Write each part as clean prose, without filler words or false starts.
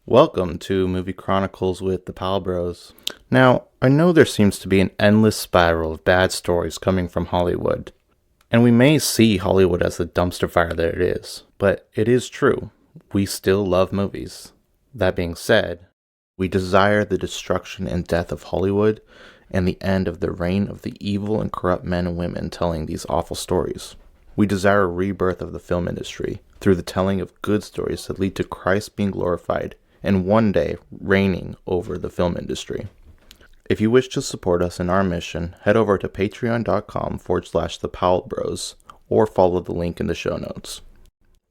Welcome to Movie Chronicles with the Powell Bros. Now, I know there seems to be an endless spiral of bad stories coming from Hollywood, and we may see Hollywood as the dumpster fire that it is, but it is true. We still love movies. That being said, we desire the destruction and death of Hollywood and the end of the reign of the evil and corrupt men and women telling these awful stories. We desire a rebirth of the film industry through the telling of good stories that lead to Christ being glorified and one day reigning over the film industry. If you wish to support us in our mission, head over to patreon.com/the Powell Bros or follow the link in the show notes.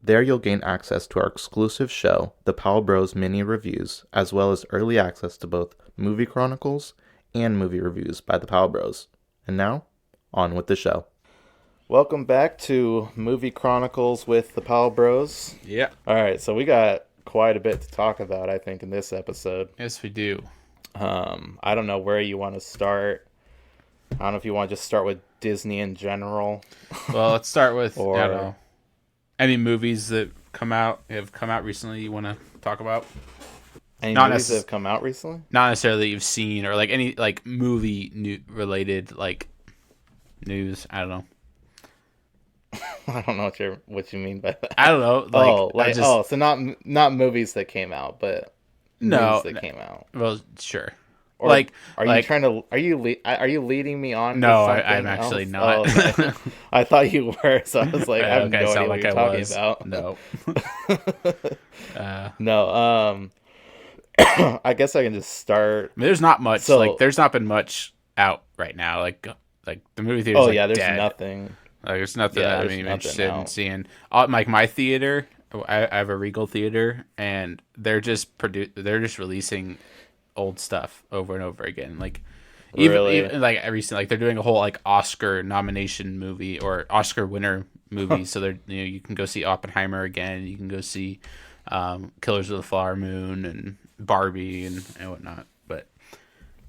There you'll gain access to our exclusive show, the Powell Bros Mini Reviews, as well as early access to both Movie Chronicles and movie reviews by the Powell Bros. And now, on with the show. Welcome back to Movie Chronicles with the Powell Bros. Yeah. Alright, so we got quite a bit to talk about, I think, in this episode. Yes, we do. I don't know where you want to start. I don't know if you want to just start with Disney in general. Well, let's start with Or- I don't know, any movies that have come out recently you want to talk about? Any Not movies necess- that have come out recently? Not necessarily that you've seen or like any like movie related like news. I don't know. I don't know what you mean by that. I don't know. So not movies that came out, but No, news that came out. Well, sure. Or are you leading me on? No, to something I'm actually else? not. Oh, okay. I thought you were, so I was like, I have no idea what you're talking about. No. No. I guess I can just start. I mean, there's not much. So- There's not been much out right now. Like the movie theater. Oh yeah, there's dead. nothing. Like, there's nothing Yeah, that I'm there's even nothing interested in out. seeing. Like my theater, I have a Regal theater, and they're just releasing old stuff over and over again. Like Really? even like recently, like they're doing a whole like Oscar nomination movie or Oscar winner movie. So they're you can go see Oppenheimer again. You can go see Killers of the Flower Moon and Barbie and whatnot. But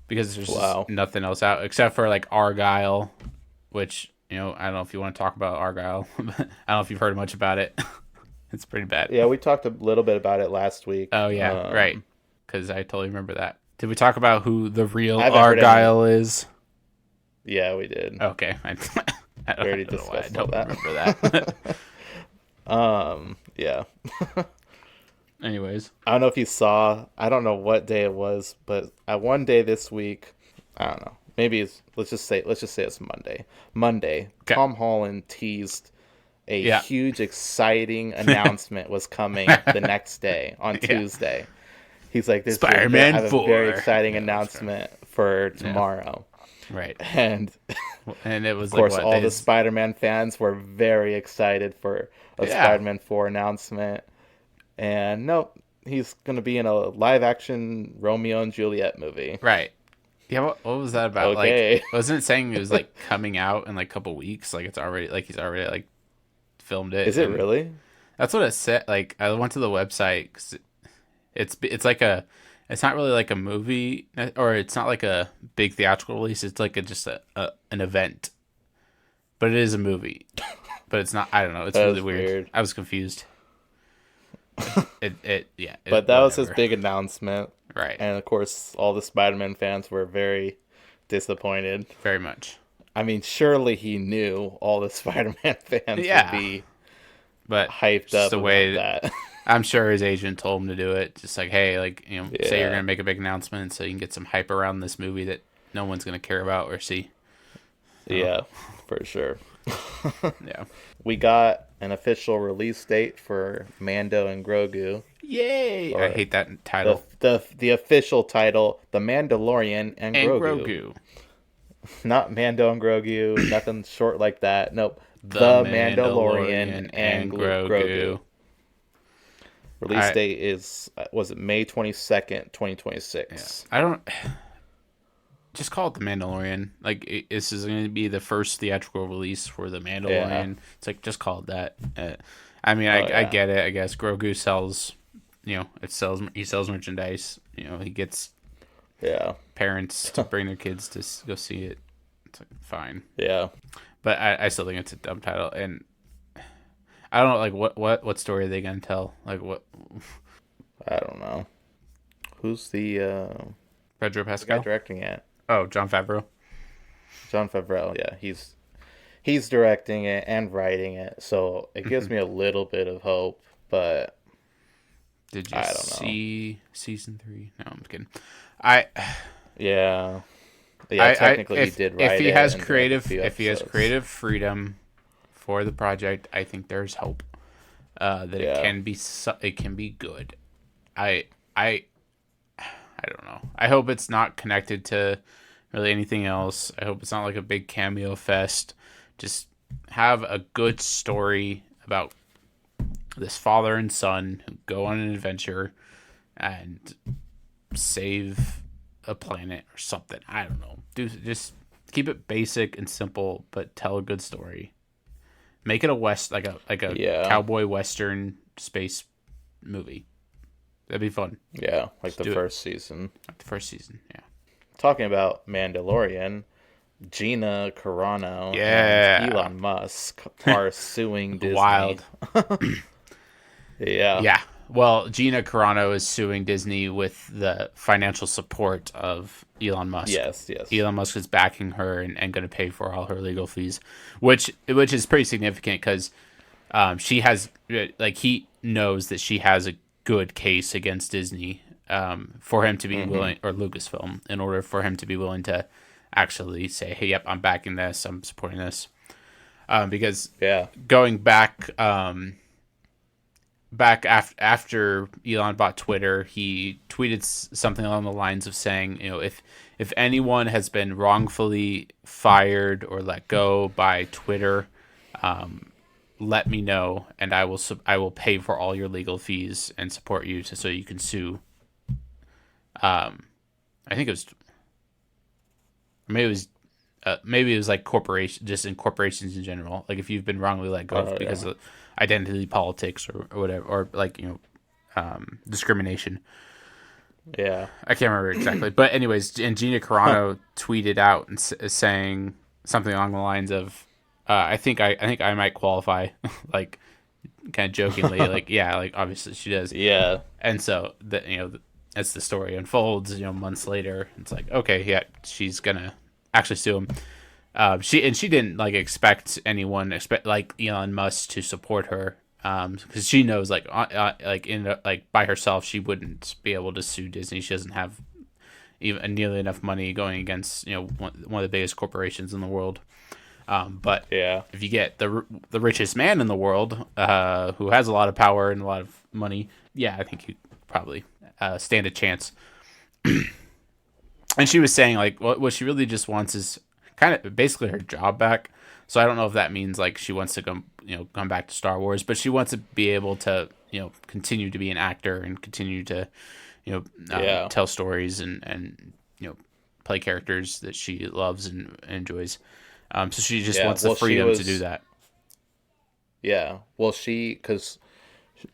because there's just nothing else out except for like Argyle, which. I don't know if you want to talk about Argyle. I don't know if you've heard much about it. It's pretty bad. Yeah, we talked a little bit about it last week. Oh, yeah, right. Because I totally remember that. Did we talk about who the real I haven't heard Argyle is? Yeah, we did. Okay. I already don't know why I discussed don't all that. remember that. Yeah. Anyways. I don't know if you saw, I don't know what day it was, but one day this week, I don't know. Maybe let's just say it's Monday. Monday, Okay. Tom Holland teased a Yeah. huge, exciting announcement was coming the next day on Tuesday. He's like, "This Spider-Man I have a 4. very exciting Yeah, announcement for tomorrow." Right. And And it was of course, like, all the Spider-Man fans were very excited for a Spider-Man 4 announcement. And nope, he's going to be in a live-action Romeo and Juliet movie. Right. Yeah, what was that about? Okay. Like, wasn't it saying it was like coming out in like a couple weeks? Like it's already like he's already like filmed it. Is it and really? That's what it said. Like I went to the website 'cause it's like it's not really like a movie or it's not like a big theatrical release. It's like just an event, but it is a movie. But it's not. I don't know. It's really weird. I was confused. But that was his big announcement. Right. And of course, all the Spider-Man fans were very disappointed. Very much. I mean, surely he knew all the Spider-Man fans would be hyped up the way that. I'm sure his agent told him to do it. Just like, hey, like, say you're going to make a big announcement so you can get some hype around this movie that no one's going to care about or see. So, yeah, for sure. Yeah. We got an official release date for Mando and Grogu. Yay! I hate that title. The official title, The Mandalorian and Grogu. Not Mando and Grogu, nothing short like that. Nope. The Mandalorian and Grogu. Release date was it May 22nd, 2026. Yeah. I don't... Just call it The Mandalorian. Like, this is going to be the first theatrical release for The Mandalorian. Yeah. It's like, just call it that. I mean, I get it, I guess. Grogu sells... he sells merchandise. He gets parents to bring their kids to go see it. It's like fine. Yeah. But I still think it's a dumb title, and I don't know, like what story are they gonna tell? Like what? I don't know. Who's the Pedro guy Pascal. directing it? Oh, Jon Favreau. Jon Favreau. Yeah, he's directing it and writing it, so it gives me a little bit of hope. But Did you I don't know. see season 3? No, I'm kidding. I Yeah, yeah. Technically, he did write if he it has and direct a creative few if he has episodes. creative freedom for the project, I think there's hope that Yeah. it can be good. I I don't know. I hope it's not connected to really anything else. I hope it's not like a big cameo fest. Just have a good story about this father and son who go on an adventure and save a planet or something. I don't know. Just keep it basic and simple, but tell a good story. Make it like a Yeah. cowboy western space movie. That'd be fun. Yeah, like do the it. first season. Like the first season, yeah. Talking about Mandalorian, Gina Carano Yeah. and Elon Musk are suing Disney. Wild. Yeah. Yeah. Well, Gina Carano is suing Disney with the financial support of Elon Musk. Yes. Elon Musk is backing her and going to pay for all her legal fees, which is pretty significant because she has he knows that she has a good case against Disney for him to be willing, or Lucasfilm, in order for him to be willing to actually say, hey, yep, I'm backing this, I'm supporting this, because going back. After Elon bought Twitter, he tweeted something along the lines of saying, if anyone has been wrongfully fired or let go by Twitter, let me know, and I will pay for all your legal fees and support you so you can sue. I think it was, maybe it was like corporation, just in corporations in general. Like if you've been wrongly let go because of identity politics or whatever, or discrimination. Yeah. I can't remember exactly, but anyways, and Gina Carano tweeted out and saying something along the lines of, I think I might qualify, like kind of jokingly, like yeah, like obviously she does. Yeah. And so that as the story unfolds, months later, it's like, okay, yeah, she's gonna actually sue him. She didn't expect anyone like Elon Musk to support her, because she knows by herself she wouldn't be able to sue Disney. She doesn't have even nearly enough money going against one of the biggest corporations in the world. But if you get the richest man in the world, who has a lot of power and a lot of money, I think you probably stand a chance. And she was saying what she really just wants is kind of basically her job back. So I don't know if that means she wants to come back to Star Wars, but she wants to be able to continue to be an actor and continue to tell stories and play characters that she loves and enjoys. So she just wants the freedom to do that. Yeah. Well, because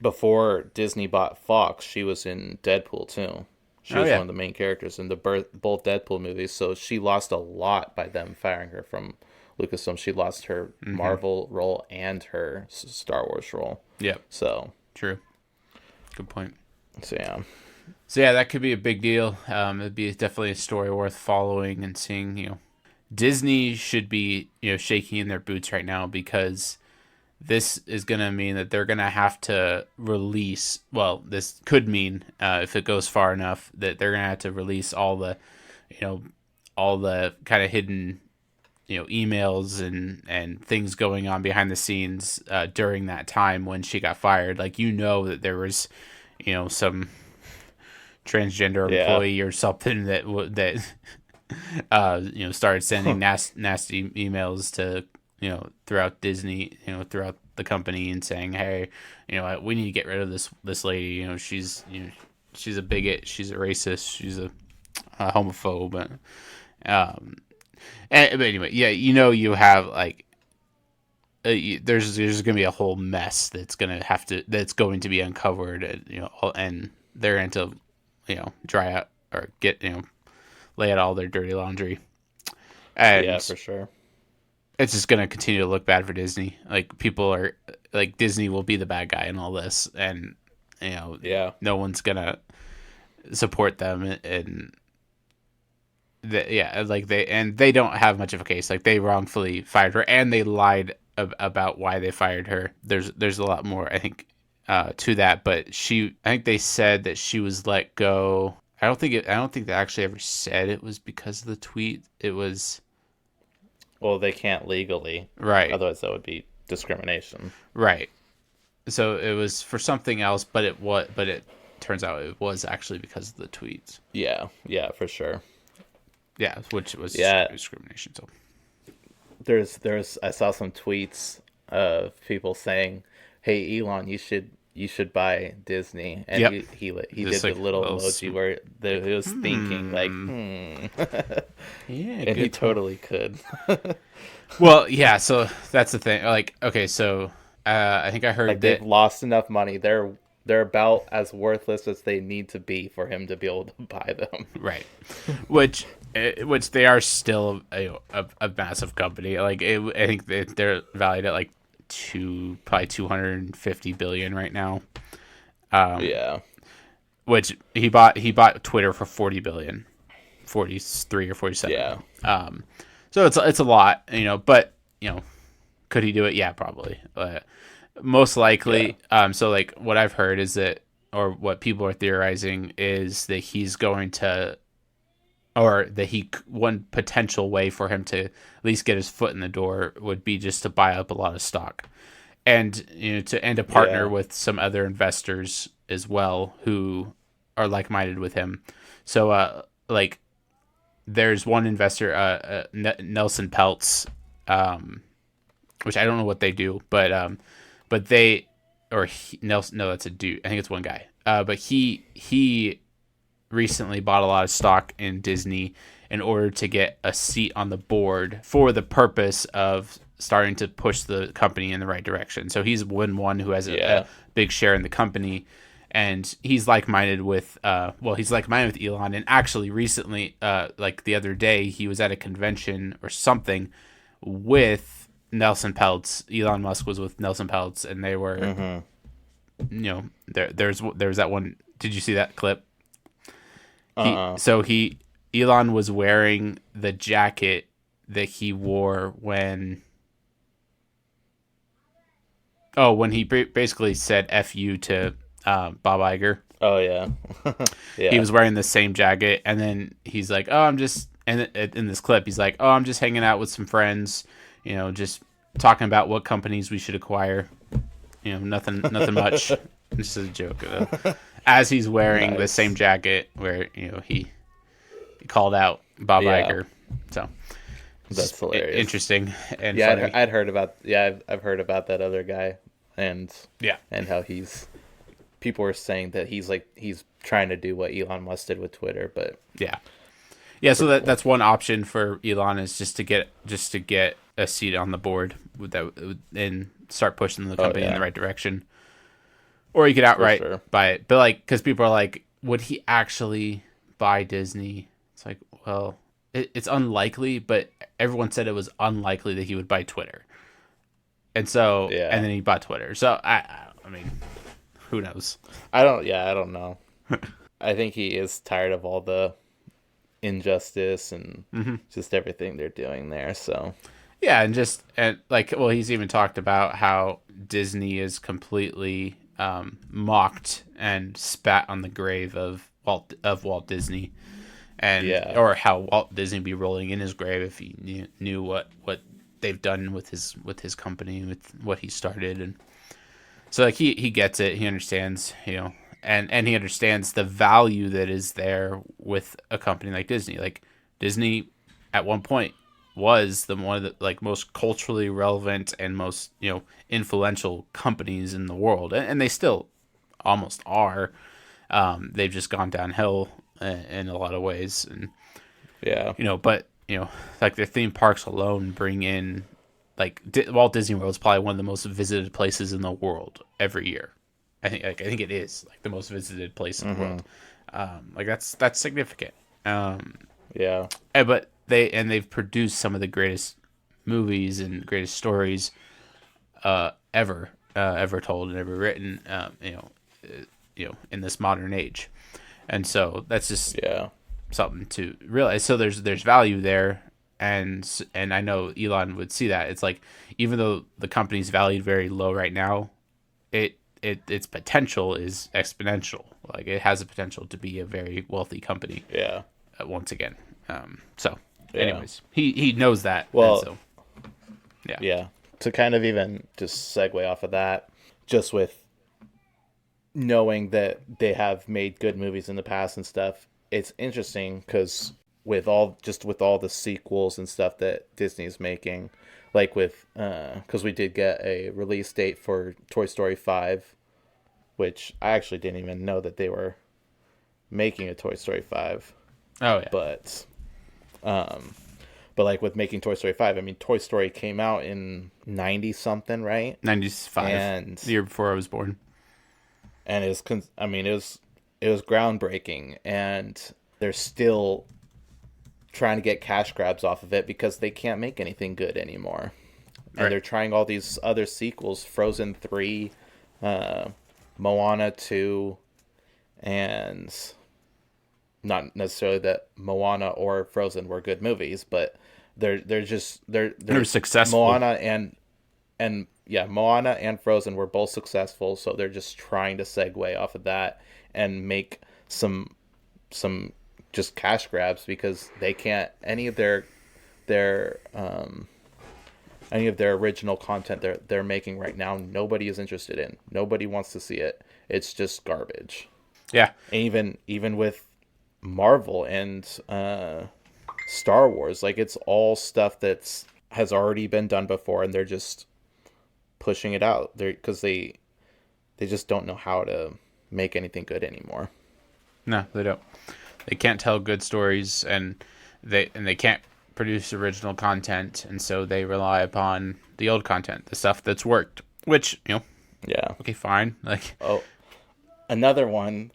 before Disney bought Fox, she was in Deadpool too. She was one of the main characters in both Deadpool movies, so she lost a lot by them firing her from Lucasfilm. She lost her Marvel role and her Star Wars role. Yep. So true. Good point. So that could be a big deal. It'd be definitely a story worth following and seeing. Disney should be shaking in their boots right now, because this is going to mean that they're going to have to release, well, this could mean, if it goes far enough, that they're going to have to release all the kind of hidden, emails and things going on behind the scenes during that time when she got fired. That there was, some transgender employee or something that started sending nasty emails to, throughout Disney, throughout the company, and saying, hey, we need to get rid of this lady. She's a bigot, she's a racist, she's a homophobe. But anyway, you have there's gonna be a whole mess that's going to be uncovered, and they're going to dry out or get lay out all their dirty laundry. And for sure. It's just going to continue to look bad for Disney. People are Disney will be the bad guy in all this, and no one's gonna support them, and they don't have much of a case. Like, they wrongfully fired her, and they lied about why they fired her. There's a lot more, I think, to that, but I think they said that she was let go. I don't think they actually ever said it was because of the tweet. It was, Well, they can't legally. right. Otherwise, that would be discrimination. Right. So it was for something else, but it turns out it was actually because of the tweets. Yeah, for sure. Yeah, which was discrimination. So there's I saw some tweets of people saying, "Hey Elon, you should buy Disney," and he did Just the like little emoji where he was thinking like, yeah, and he totally could. Well, yeah. So that's the thing. Like, okay, so I think I heard Like, that they've lost enough money. They're about as worthless as they need to be for him to be able to buy them. right, which they are still a massive company. Like, I think they're valued at like probably 250 billion right now. Yeah. Which he bought Twitter for 40 billion, 43 or 47. Yeah. So it's a lot, but could he do it? Yeah, probably. Most likely. Yeah. So like what I've heard is that, or what people are theorizing is that he's going to, or that one potential way for him to at least get his foot in the door would be just to buy up a lot of stock, and to partner with some other investors as well who are like-minded with him. So like, there's one investor, Nelson Peltz, which I don't know what they do, but they, Nelson, no, that's a dude. I think it's one guy. But he recently bought a lot of stock in Disney in order to get a seat on the board for the purpose of starting to push the company in the right direction. So he's one who has a big share in the company, and he's like-minded with Elon. And actually recently, like the other day, he was at a convention or something with Nelson Peltz. Elon Musk was with Nelson Peltz, and they were, there was that one. Did you see that clip? Elon was wearing the jacket that he wore when he basically said "F you" to Bob Iger. Oh yeah. Yeah. He was wearing the same jacket, and then he's like, "Oh, I'm just," and in this clip, he's like, "Oh, I'm just hanging out with some friends, just talking about what companies we should acquire. Nothing much." This is a joke. As he's wearing the same jacket where he called out Bob Iger, so that's hilarious, interesting, and funny. I've heard about I've heard about that other guy, and how people were saying that he's trying to do what Elon Musk did with Twitter, but so that's one option for Elon, is just to get a seat on the board and start pushing the company in the right direction. Or you could outright buy it. But because people are like, would he actually buy Disney? It's like, well, it's unlikely, but everyone said it was unlikely that he would buy Twitter. And so, and then he bought Twitter. So I mean, who knows? I don't know. I think he is tired of all the injustice and just everything they're doing there. So yeah, and he's even talked about how Disney is completely mocked and spat on the grave of Walt Disney, and or how Walt Disney be rolling in his grave if he knew what they've done with his company, with what he started. And so he gets it, he understands, and he understands the value that is there with a company like Disney. Like, Disney at one point was one of the most culturally relevant and most influential companies in the world, and they still almost are. They've just gone downhill in a lot of ways, and but their theme parks alone bring in, Walt Disney World is probably one of the most visited places in the world every year. I think it is the most visited place in the world. That's significant. But they've produced some of the greatest movies and greatest stories ever told and ever written, in this modern age. And so that's just Yeah. something to realize. So there's value there, and I know Elon would see that. It's like, even though the company's valued very low right now, its potential is exponential. Like, it has a potential to be a very wealthy company. Yeah. Once again. So, Yeah. anyways, he knows that. Well, and so, yeah. Yeah. To kind of even just segue off of that, just with knowing that they have made good movies in the past and stuff, it's interesting because with all the sequels and stuff that Disney's making, like with because we did get a release date for Toy Story 5, which I actually didn't even know that they were making a Toy Story 5. Oh yeah. But like with making Toy Story 5, I mean, Toy Story came out in 90 something, right? 95, and the year before I was born. And it was groundbreaking, and they're still trying to get cash grabs off of it because they can't make anything good anymore. And Right. they're trying all these other sequels, Frozen 3, Moana 2, and not necessarily that Moana or Frozen were good movies, but they're successful. Moana and Frozen were both successful, so they're just trying to segue off of that and make some just cash grabs because they can't any of their original content they're making right now. Nobody is interested in. Nobody wants to see it. It's just garbage. Yeah. And even with Marvel and Star Wars, like, it's all stuff that's has already been done before, and they're just pushing it out there because they just don't know how to make anything good anymore. No, they don't. They can't tell good stories, and they can't produce original content, and so they rely upon the old content, the stuff that's worked. Which, Yeah. okay, fine. Like, another one.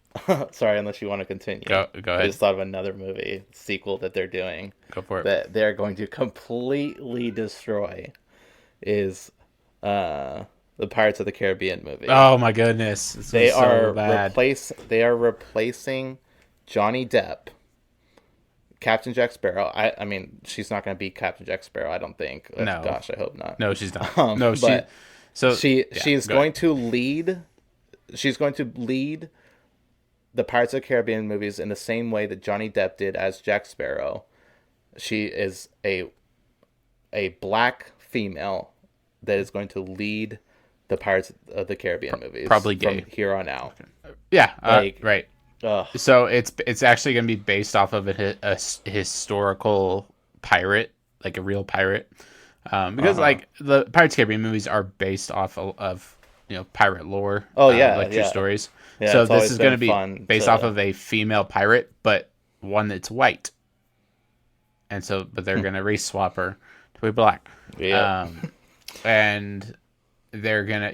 Sorry, unless you want to continue. Go ahead. I just thought of another movie sequel that they're doing. Go for it. That they're going to completely destroy is the Pirates of the Caribbean movie. Oh my goodness, They are bad. They are replacing Johnny Depp, Captain Jack Sparrow. I mean, she's not going to be Captain Jack Sparrow, I don't think. No. Gosh, I hope not. No, she's not. No, she's go going ahead. to lead. She's going to lead the Pirates of the Caribbean movies in the same way that Johnny Depp did as Jack Sparrow. She is a black female that is going to lead the Pirates of the Caribbean movies. Probably gay. From here on out. Yeah, Like, right. Ugh. So it's actually going to be based off of a historical pirate, like a real pirate, because like the Pirates of the Caribbean movies are based off of pirate lore. Oh yeah, like true stories. Yeah, so it's this always is going to been be fun based to- off of a female pirate, but one that's white. And so, but they're going to race swap her to be black. Yeah. And they're gonna,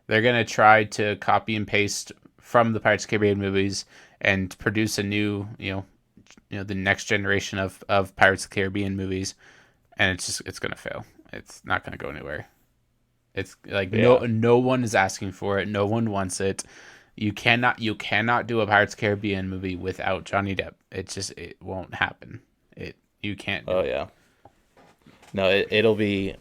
they're gonna try to copy and paste from the Pirates of the Caribbean movies and produce a new, the next generation of Pirates of the Caribbean movies, and it's gonna fail. It's not gonna go anywhere. It's like no one is asking for it. No one wants it. You cannot do a Pirates of the Caribbean movie without Johnny Depp. It won't happen. You can't. Oh yeah. No, it'll be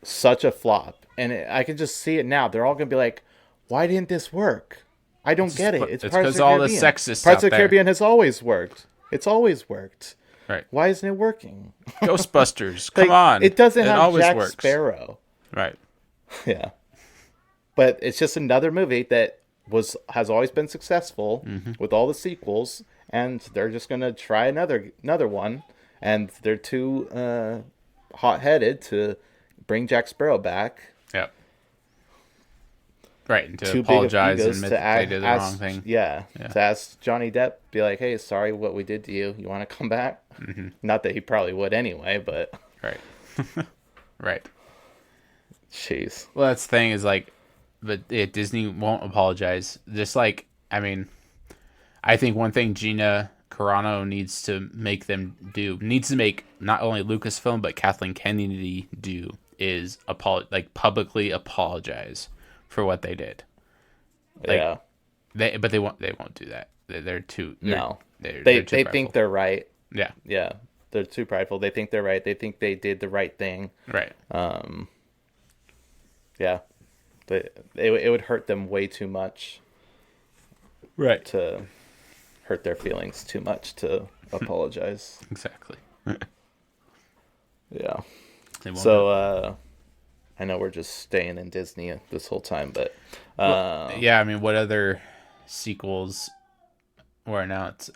such a flop, and I can just see it now. They're all gonna be like, "Why didn't this work? I don't get it." It's Pirates because of the all the Caribbean. sexists Pirates out of the there. Caribbean has always worked. It's always worked. Right. Why isn't it working? Ghostbusters. Like, Come on. it doesn't have always Jack works. Sparrow. Right. Yeah, but it's just another movie that has always been successful with all the sequels, and they're just gonna try another one, and they're too hot-headed to bring Jack Sparrow back. Yep. Right, and to Too big of apologize and egos admit to that they did the wrong thing. Yeah, to ask Johnny Depp, be like, "Hey, sorry, what we did to you. You want to come back?" Not that he probably would anyway, but Right. Right. jeez. Well, that's the thing is like, but Disney won't apologize. Just like, I mean, I think one thing Gina Carano needs to make not only Lucasfilm but Kathleen Kennedy do is publicly apologize for what they did. Like, Yeah. They won't do that. They're too No, they're they too think prideful. they're right. Yeah, Yeah, they're too prideful. They think they're right. They think they did the right thing. right. Yeah, it would hurt them way too much Right. to hurt their feelings too much to apologize. Exactly. Yeah. They won't So I know we're just staying in Disney this whole time, but yeah, I mean, what other sequels were announced?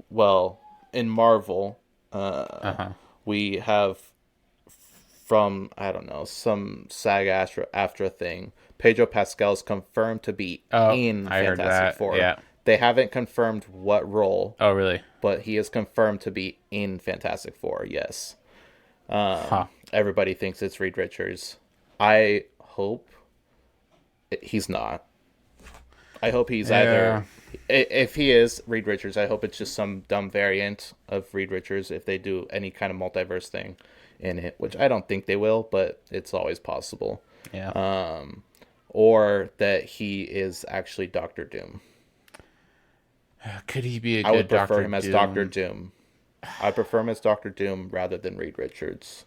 well, in Marvel, Uh-huh. we have from I don't know some SAG-AFTRA thing. Pedro Pascal's confirmed to be in I heard Fantastic that. Four. Yeah. They haven't confirmed what role, Oh, really? but he is confirmed to be in Fantastic Four. Yes. Huh. Everybody thinks it's Reed Richards. I hope he's not. I hope he's either. If he is Reed Richards, I hope it's just some dumb variant of Reed Richards if they do any kind of multiverse thing in it, which I don't think they will, but it's always possible. Yeah. Or that he is actually Doctor Doom. Could he be a I good would prefer Dr. him as Doom? Doctor Doom. I prefer him as Doctor Doom rather than Reed Richards.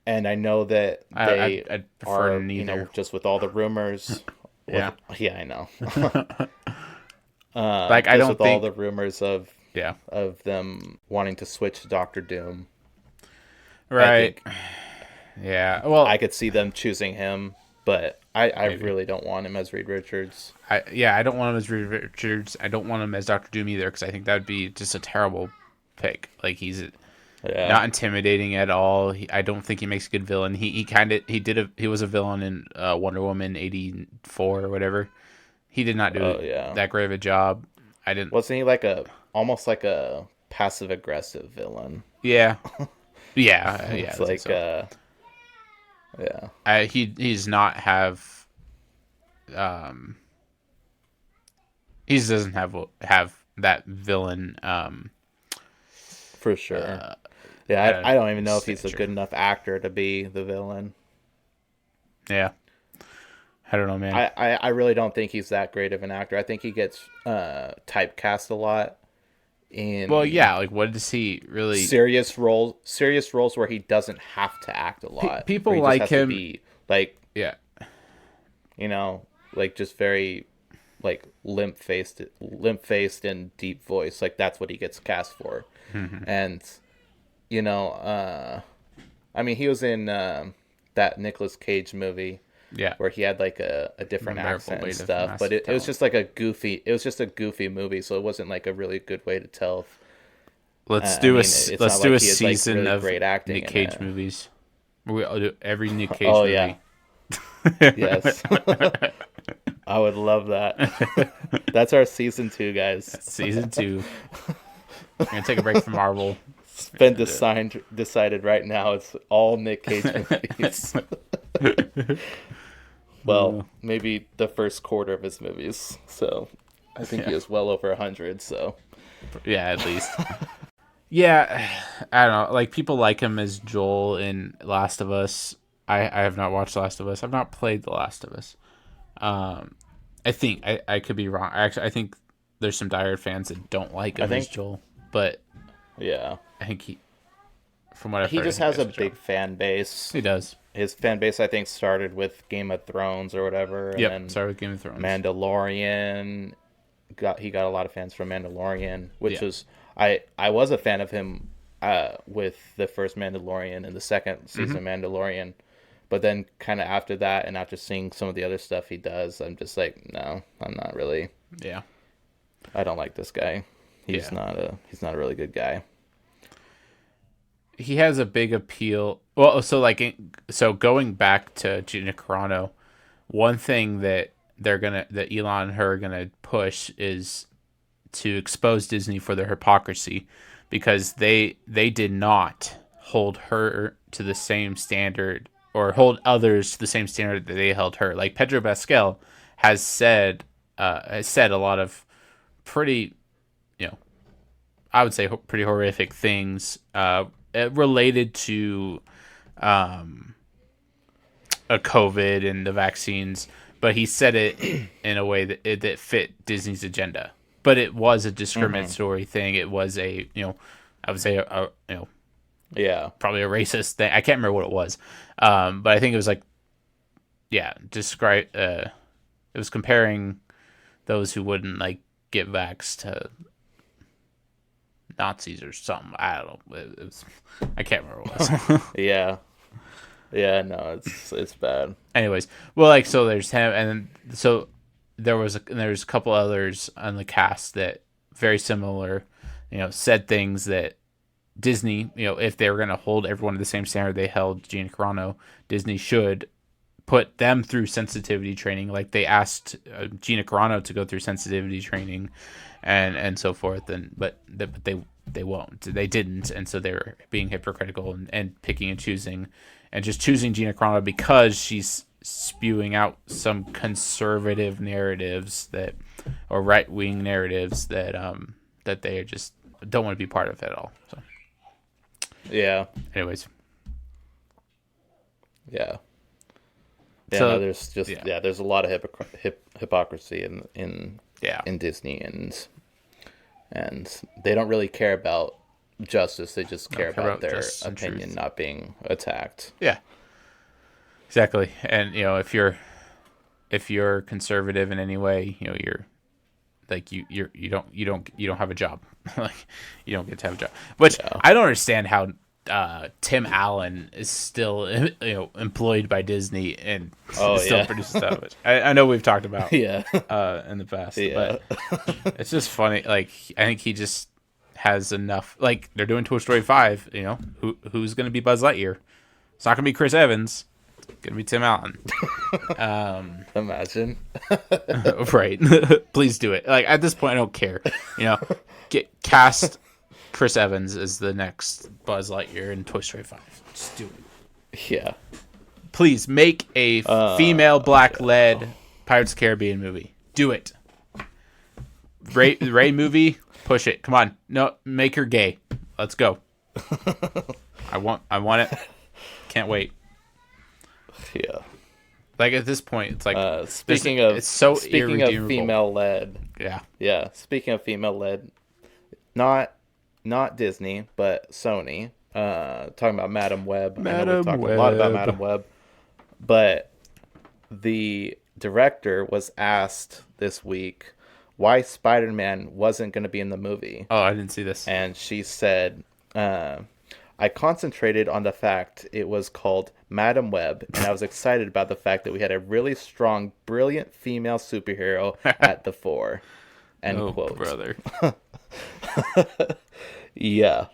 And I know that they I'd prefer are, neither. just with all the rumors. Yeah. Yeah, I know. Like, I Just don't with all think. the rumors of Yeah. them wanting to switch to Doctor Doom. Right. I think Yeah. Well, I could see them choosing him, but I really don't want him as Reed Richards. I don't want him as Reed Richards. I don't want him as Doctor Doom either, because I think that would be just a terrible pick. Like, he's Yeah. not intimidating at all. I don't think he makes a good villain. He was a villain in Wonder Woman 84 or whatever. He did not do that great of a job. I didn't. Wasn't he almost like a passive aggressive villain? Yeah. Yeah. Yeah. It's like so. yeah. He's not have. He just doesn't have that villain. For sure. Yeah, I don't even know if he's a stature. good enough actor to be the villain. Yeah. I don't know, man. I really don't think he's that great of an actor. I think he gets typecast a lot in Well, yeah, like, what does he really? serious roles where he doesn't have to act a lot. People where he like just has him- to be like, Yeah. like just very like limp faced and deep voice. Like that's what he gets cast for. And I mean, he was in that Nicolas Cage movie. Yeah. Where he had like a different Memorable accent Weight and of stuff, but Massive it was just like a goofy movie, so it wasn't like a really good way to tell. Let's I do mean, a it's not let's like do a he has, like, season really of great acting Nick in Cage it. movies. We'll do every Nick Cage Oh movie. yeah, yes, I would love that. That's our season 2, guys. Season 2. We're gonna take a break from Marvel. It's been decided right now. It's all Nick Cage movies. Well, maybe the first quarter of his movies. So I think he has well over 100. So Yeah, at least. Yeah, I don't know. Like, people like him as Joel in Last of Us. I have not watched Last of Us. I've not played The Last of Us. I think I could be wrong. Actually, I think there's some diehard fans that don't like him as Joel, but yeah, I think from what I've he heard, just I think has a that's what big fan base. He does. His fan base, I think, started with Game of Thrones or whatever. And Yep. then Sorry, with Game of Thrones. Mandalorian. He got a lot of fans from Mandalorian, which Yeah. was I was a fan of him with the first Mandalorian and the second season of Mandalorian, but then kind of after that and after seeing some of the other stuff he does, I'm just like, no, I'm not really. Yeah. I don't like this guy. He's not a really good guy. He has a big appeal. Well, so going back to Gina Carano, one thing that that Elon and her are gonna push is to expose Disney for their hypocrisy, because they did not hold her to the same standard, or hold others to the same standard that they held her. Like, Pedro Pascal has said a lot of pretty, I would say pretty horrific things related to a COVID and the vaccines, but he said it in a way that fit Disney's agenda. But it was a discriminatory thing. It was I would say probably a racist thing. I can't remember what it was, but I think it was like, it was comparing those who wouldn't like get vaxxed to Nazis or something. I don't know. I can't remember what it was. Yeah, no, it's bad. Anyways, well, like, so there's him, and then, so there's a couple others on the cast that very similar, said things that Disney, if they were going to hold everyone to the same standard they held Gina Carano, Disney should put them through sensitivity training. Like they asked Gina Carano to go through sensitivity training and so forth, but they won't. They didn't, and so they're being hypocritical and picking and choosing, and just choosing Gina Carano because she's spewing out some conservative narratives or right wing narratives that they just don't want to be part of at all. So anyways, there's just there's a lot of hypocrisy in Disney, and they don't really care about justice. They just care about their opinion not being attacked. Yeah, exactly. And if you're conservative in any way, you're like you don't have a job. Like you don't get to have a job. Which I don't understand how Tim Allen is still employed by Disney and still produces stuff. Which I know we've talked about in the past, but it's just funny. Like I think he just has enough. Like they're doing Toy Story 5. Who's going to be Buzz Lightyear? It's not going to be Chris Evans. It's going to be Tim Allen. Imagine. Right. Please do it. Like at this point, I don't care. Cast Chris Evans as the next Buzz Lightyear in Toy Story 5. Just do it. Yeah. Please make a female black-led Pirates of the Caribbean movie. Do it. Ray movie. Push it. Come on. No, make her gay. Let's go. I want it. Can't wait. Yeah. Like at this point, it's like speaking of female led. Yeah. Yeah. Speaking of female led, not Disney, but Sony. Talking about Madam Web. I know we've talked a lot about Madam Web, but the director was asked this week why Spider-Man wasn't going to be in the movie. Oh, I didn't see this. And she said, I concentrated on the fact it was called Madam Web, and I was excited about the fact that we had a really strong, brilliant female superhero at the fore. End quote. Brother. Yeah.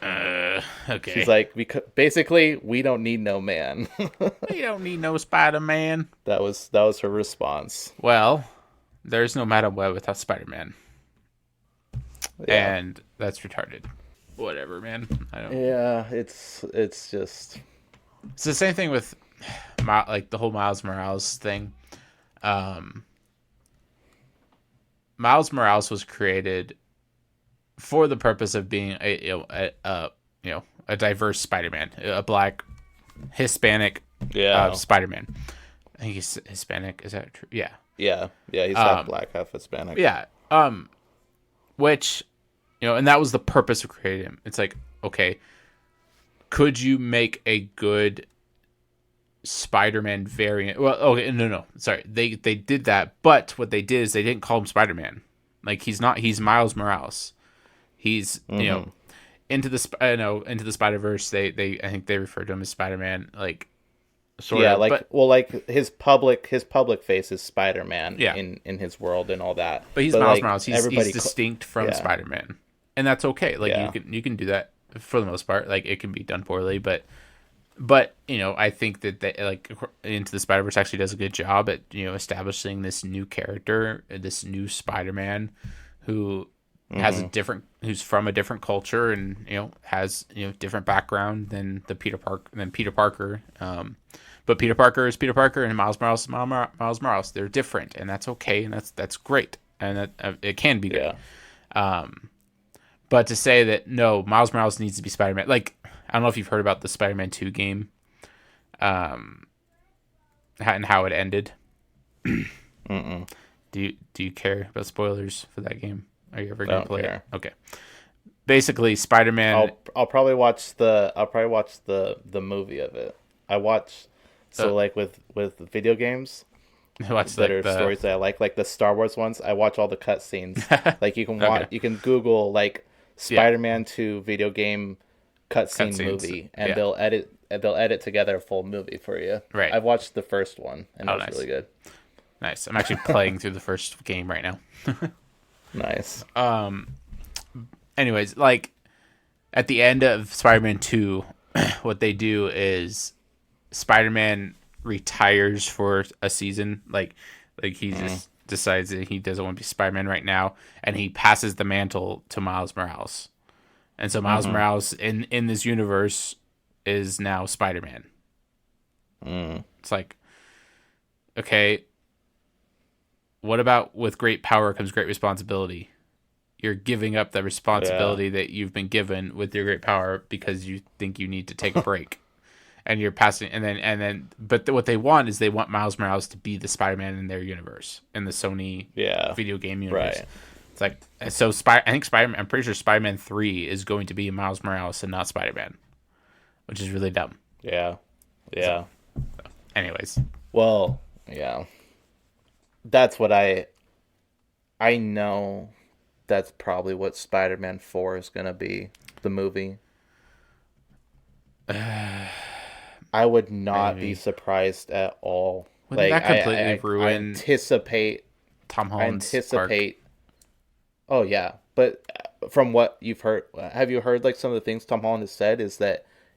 Okay. She's like, basically, we don't need no man. We don't need no Spider-Man. That was her response. Well, there's no Madam Web without Spider-Man. Yeah. And that's retarded. Whatever, man. I don't. Yeah, it's just. It's the same thing with, like the whole Miles Morales thing. Miles Morales was created for the purpose of being a diverse Spider-Man, a black, Hispanic, Spider-Man. I think he's Hispanic. Is that true? Yeah. Yeah. He's half black, half Hispanic. Yeah. Which, and that was the purpose of creating him. It's like, okay, could you make a good Spider-Man variant? Well, okay, no, sorry, they did that, but what they did is they didn't call him Spider-Man. Like he's Miles Morales. He's into the Spider-Verse. I think they refer to him as Spider-Man. Like sort of, like his public face is Spider-Man in his world and all that. But he's Miles Morales. He's distinct from Spider-Man, and that's okay. Like you can do that for the most part. Like it can be done poorly, but I think that like Into the Spider-Verse actually does a good job at establishing this new character, this new Spider-Man who has who's from a different culture and has different background than Peter Parker. But Peter Parker is Peter Parker and Miles Morales is Miles Morales. They're different, and that's okay, and that's great, and that it can be good. But to say that no, Miles Morales needs to be Spider-Man, like I don't know if you've heard about the Spider-Man 2 game, and how it ended. Mm-mm. Do you care about spoilers for that game? Are you ever gonna Don't play care. it? Okay. Basically, Spider-Man. I'll probably watch the movie of it. I watch Uh, so like with video games what's that like are the stories that I like the Star Wars ones. I watch all the cutscenes. Like okay? you can Google like Yeah, Spider-Man 2 video game cutscene cutscenes. movie, and Yeah, they'll edit together a full movie for you. right. I've watched the first one, and Oh, it was nice, really good. nice. I'm actually playing through the first game right now. Nice. Anyways, like at the end of Spider-Man 2, what they do is Spider-Man retires for a season. Like he just decides that he doesn't want to be Spider-Man right now, and he passes the mantle to Miles Morales. And so Miles Morales in this universe is now Spider-Man. It's like, okay, what about with great power comes great responsibility? You're giving up the responsibility that you've been given with your great power because you think you need to take a break. And you're passing, but what they want is they want Miles Morales to be the Spider-Man in their universe, in the Sony video game universe. Right. It's like, so I think Spider-Man, I'm pretty sure Spider-Man 3 is going to be Miles Morales and not Spider-Man, which is really dumb. Yeah. Yeah. Anyways, Well, yeah. That's what I know that's probably what Spider-Man 4 is going to be, the movie. I would not Maybe. be surprised at all. Wouldn't that completely ruin I anticipate Tom Holland's arc? Oh yeah, but from what you've heard, have you heard like some of the things Tom Holland has said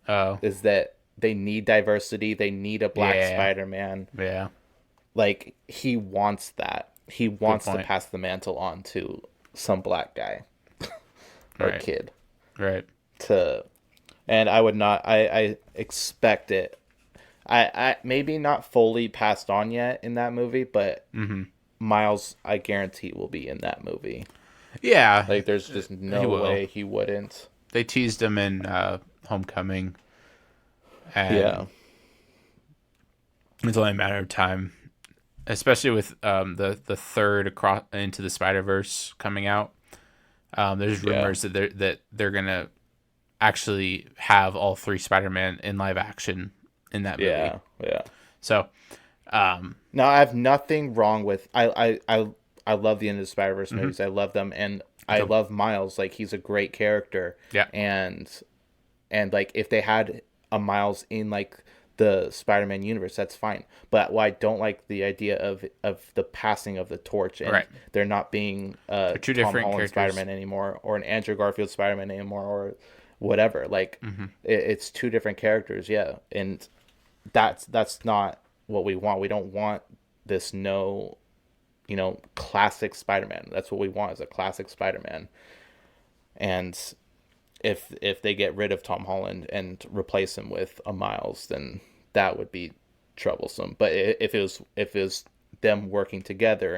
Oh, is that they need diversity, they need a black Yeah. Spider-Man. yeah. Like he wants that. He wants to point. pass the mantle on to some black guy or Right. kid Right. to, and I would not. I expect it. I maybe not fully passed on yet in that movie, but Miles, I guarantee, will be in that movie. Yeah. Like, there's just He no will. way he wouldn't. They teased him in Homecoming. And Yeah. it's only a matter of time, especially with the third across into the Spider-Verse coming out. There's rumors that they're gonna actually have all three Spider-Man in live action in that movie. Yeah. Yeah. So, Now, I have nothing wrong with. I love the Into the Spider-Verse movies. I love them, and I love Miles. Like, he's a great character. Yeah. And like, if they had a Miles in like the Spider-Man universe, that's fine. But what I don't like the idea of the passing of the torch, and Right. there not being two Tom different Holland characters. Spider-Man anymore, or an Andrew Garfield Spider-Man anymore, or whatever. Like, it's two different characters. Yeah, and that's not what we want. We don't want this classic Spider-Man. That's what we want, is a classic Spider-Man. And if they get rid of Tom Holland and replace him with a Miles, then that would be troublesome. But if it was them working together,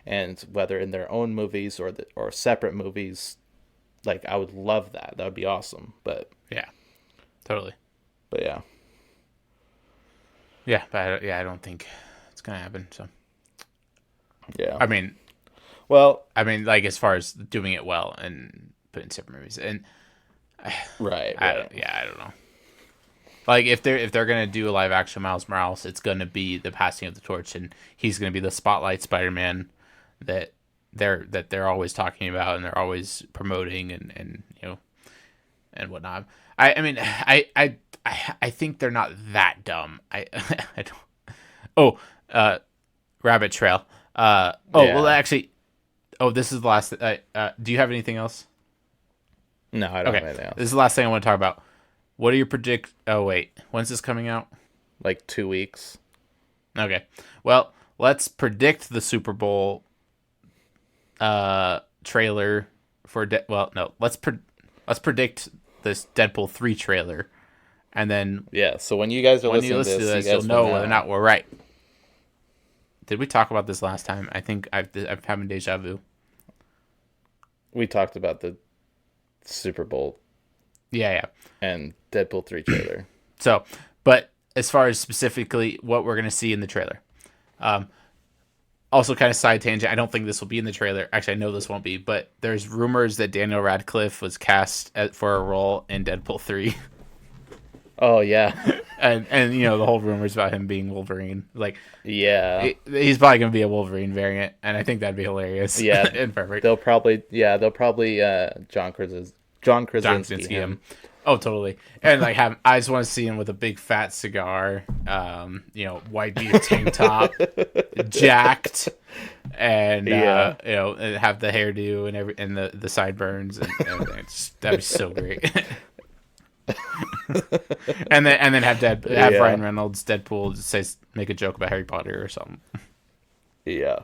and whether in their own movies or separate movies, like, I would love that. That would be awesome. But yeah, totally. yeah. Yeah, but I don't think it's gonna happen. So, Yeah. I mean, Well, like, as far as doing it well and putting separate movies, and right. I don't know. Like, if they're gonna do a live action Miles Morales, it's gonna be the passing of the torch, and he's gonna be the spotlight Spider-Man that they're always talking about and they're always promoting and and whatnot. I mean, I think they're not that dumb. I don't. Rabbit Trail. Well, actually, this is the last. Do you have anything else? No, I don't have anything else. This is the last thing I want to talk about. What are your predict? Oh wait, when's this coming out? Like 2 weeks. Okay, well, let's predict the Super Bowl trailer for. Let's predict this Deadpool 3 trailer, and then Yeah, so when you guys are when listening you listen to you this, guys you'll will know whether or not we're right. Did we talk about this last time? I think I'm having deja vu. We talked about the Super Bowl Yeah. and Deadpool 3 trailer. So, but as far as specifically what we're going to see in the trailer, Also, kind of side tangent. I don't think this will be in the trailer. Actually, I know this won't be. But there's rumors that Daniel Radcliffe was cast for a role in Deadpool 3. Oh yeah, and you know the whole rumors about him being Wolverine. Like, yeah, he's probably gonna be a Wolverine variant, and I think that'd be hilarious. yeah. And perfect. They'll probably John Krasinski him. Oh, totally. And like, I just want to see him with a big fat cigar, you know, white beater tank top, jacked, and you know, and have the hairdo and the sideburns and everything. That'd be so great. and then have Ryan Reynolds Deadpool just make a joke about Harry Potter or something. Yeah.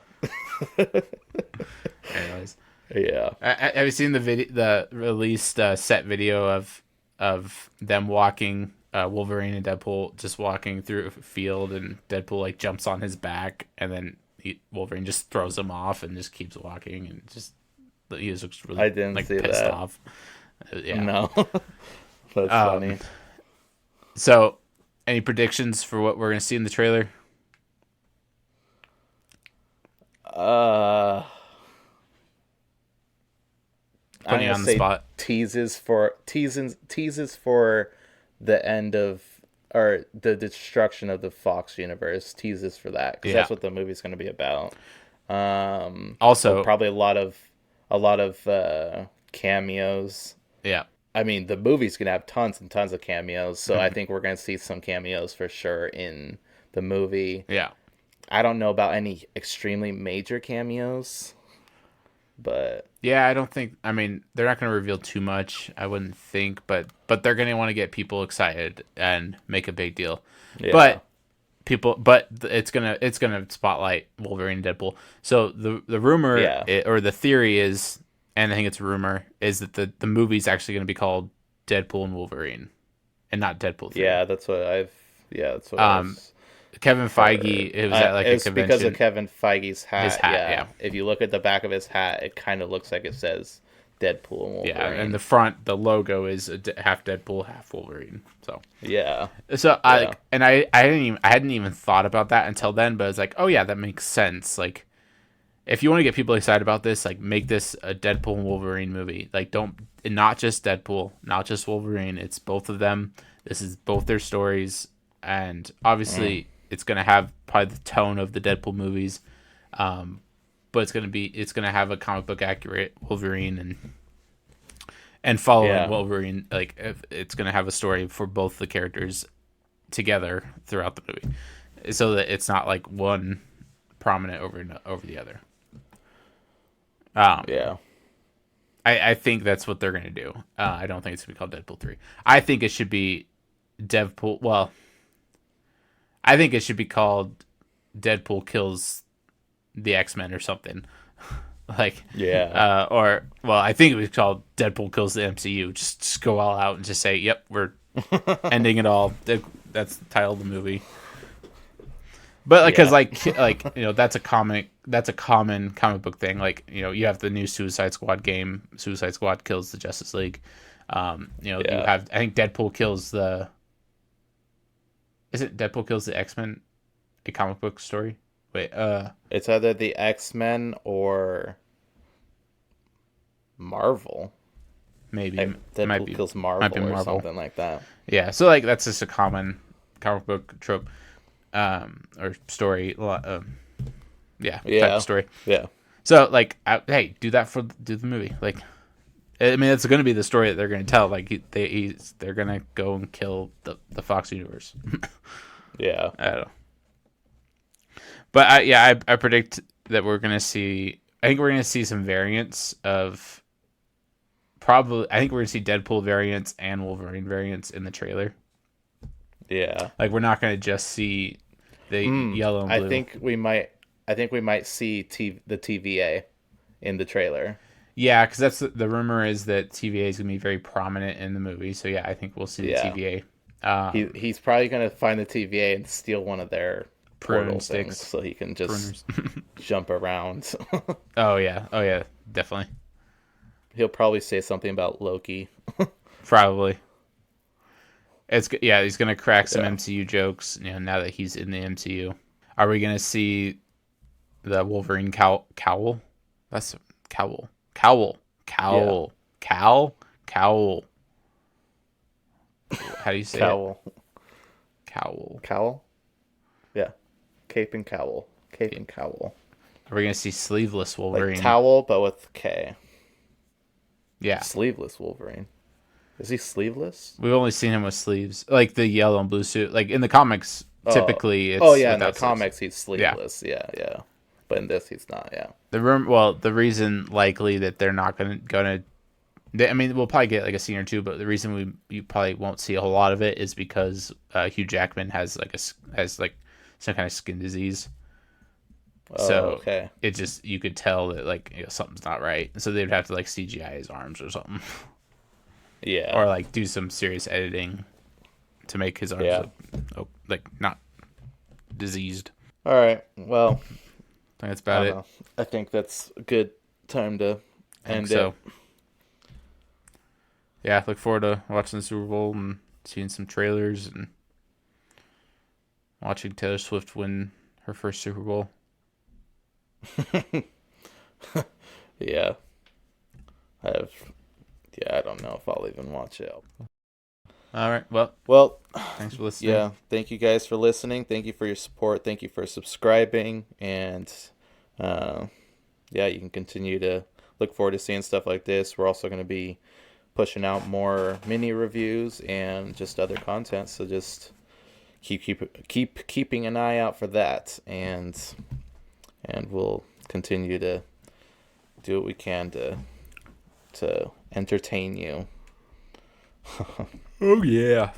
Anyways, yeah. Have you seen the released set video of them walking, Wolverine and Deadpool just walking through a field, and Deadpool like jumps on his back, and then Wolverine just throws him off and just keeps walking, and just he just looks really like pissed off. Yeah. No. That's funny. So, any predictions for what we're gonna see in the trailer? Putting you on the spot. Teases for the end of, or the destruction of the Fox universe. Teases for that, because that's what the movie's going to be about. Also, probably a lot of cameos. Yeah. I mean, the movie's going to have tons and tons of cameos, so I think we're going to see some cameos for sure in the movie. Yeah. I don't know about any extremely major cameos, but yeah, I don't think. I mean, they're not going to reveal too much, I wouldn't think, but they're going to want to get people excited and make a big deal. Yeah. But it's gonna spotlight Wolverine and Deadpool. So the rumor or the theory is, and I think it's a rumor, is that the movie's actually going to be called Deadpool and Wolverine, and not Deadpool 3. Yeah, that's what I was. Kevin Feige, it was at like a convention. Because of Kevin Feige's hat. His hat, yeah. If you look at the back of his hat, it kind of looks like it says Deadpool and Wolverine. Yeah, and the front, the logo is half Deadpool, half Wolverine. So yeah. So I hadn't even thought about that until then, but it's like, oh yeah, that makes sense. Like, if you want to get people excited about this, like, make this a Deadpool and Wolverine movie. Like, not just Deadpool, not just Wolverine. It's both of them. This is both their stories, and obviously it's gonna have probably the tone of the Deadpool movies, but it's gonna have a comic book accurate Wolverine and following Wolverine. Like, it's gonna have a story for both the characters together throughout the movie, so that it's not like one prominent over the other. I think that's what they're gonna do. I don't think it's gonna be called Deadpool 3. I think it should be Deadpool. Well, I think it should be called Deadpool Kills the X-Men or something. Like, or, well, I think it was called Deadpool Kills the MCU. Just go all out and just say, yep, we're ending it all. That's the title of the movie. But because like you know, that's a common comic book thing. Like, you know, you have the new Suicide Squad game. Suicide Squad kills the Justice League. You have, I think Deadpool kills the. Is it Deadpool kills the X-Men? A comic book story? Wait, it's either the X-Men or Marvel. Maybe Deadpool kills Marvel or something like that. Yeah, so like that's just a common comic book trope, or story. Type of story. Yeah. So like, hey, do the movie. Like, I mean, it's going to be the story that they're going to tell. Like, they're going to go and kill the Fox universe. Yeah. I don't know. But I predict that we're going to see. I think we're going to see some variants of. Probably, I think we're going to see Deadpool variants and Wolverine variants in the trailer. Yeah. Like, we're not going to just see the yellow and blue. I think we might see the TVA in the trailer. Yeah, because that's the rumor is that TVA is going to be very prominent in the movie. So yeah, I think we'll see the TVA. He's probably going to find the TVA and steal one of their portal sticks, so he can just jump around. Oh yeah, definitely. He'll probably say something about Loki. Probably. He's going to crack some MCU jokes. You know, now that he's in the MCU, are we going to see the Wolverine cowl. That's cowl. Cowl. Cowl. Cowl. Cowl. How do you say Cowl. it? Cowl. Cowl? Yeah. Cape and cowl. Cape and cowl. Are we gonna see sleeveless Wolverine? Like towel, but with K. Yeah. Sleeveless Wolverine. Is he sleeveless? We've only seen him with sleeves, like the yellow and blue suit. Like in the comics, typically it's in the without comics he's sleeveless. Yeah. But in this he's not. Yeah. The reason likely that they're not gonna. I mean, we'll probably get like a scene or two, but the reason you probably won't see a whole lot of it is because Hugh Jackman has some kind of skin disease. So okay. it just, you could tell that like something's not right. So they'd have to like CGI his arms or something. Yeah. Or like do some serious editing to make his arms look, like not diseased. All right. Well, I think that's about it. I think that's a good time to end it. Yeah, look forward to watching the Super Bowl and seeing some trailers and watching Taylor Swift win her first Super Bowl. Yeah. I don't know if I'll even watch it. All right. Well, thanks for listening. Yeah, thank you guys for listening. Thank you for your support. Thank you for subscribing. And you can continue to look forward to seeing stuff like this. We're also going to be pushing out more mini reviews and just other content. So just keep keeping an eye out for that. And we'll continue to do what we can to entertain you. Oh yeah.